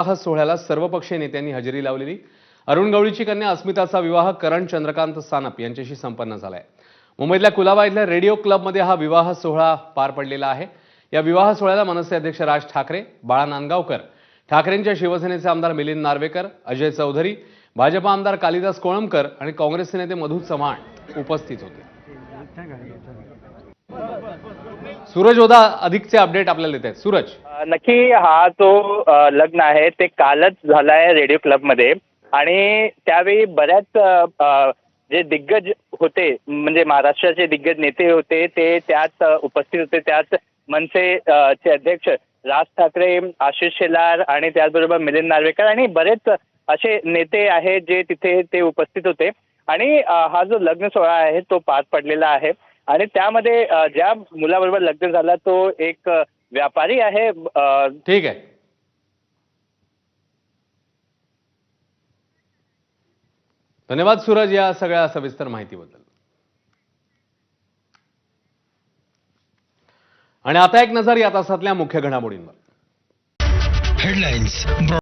विवाह सोहळ्याला सर्वपक्षीय नेत्यांनी हजेरी लावलेली। अरुण गवळीची कन्या अस्मिताचा विवाह करण चंद्रकांत सानप यांच्याशी संपन्न झालाय। मुंबईतल्या कुलाबा इथल्या रेडिओ क्लबमध्ये हा विवाह सोहळा पार पडलेला आहे। या विवाह सोहळ्याला मनसे अध्यक्ष राज ठाकरे, बाळा नांदगावकर, ठाकरेंच्या शिवसेनेचे आमदार मिलिंद नार्वेकर, अजय चौधरी, भाजपा आमदार कालिदास कोळंबकर आणि काँग्रेसचे नेते मधु चव्हाण उपस्थित होते। सूरज ओदा अधिकचे अपडेट आपल्याला देत आहेत। सूरज, नक्की हा जो लग्न आहे ते कालच झालाय रेडिओ क्लबमध्ये आणि त्यावेळी बऱ्याच जे दिग्गज होते म्हणजे महाराष्ट्राचे दिग्गज नेते होते ते त्यात उपस्थित होते। त्यात मनसे चे अध्यक्ष राज ठाकरे, आशिष शेलार आणि त्याचबरोबर मिलिंद नार्वेकर आणि बरेच असे नेते आहेत जे तिथे ते उपस्थित होते आणि हा जो लग्न सोहळा आहे तो पार पडलेला आहे आणि त्यामध्ये ज्या मुलाबरोबर लग्न झाला तो एक व्यापारी आहे। ठीक आहे, धन्यवाद सूरज या सगळ्या सविस्तर माहितीबद्दल। आणि आता एक नजर या तासातल्या मुख्य घडामोडींवर। हेडलाइन्स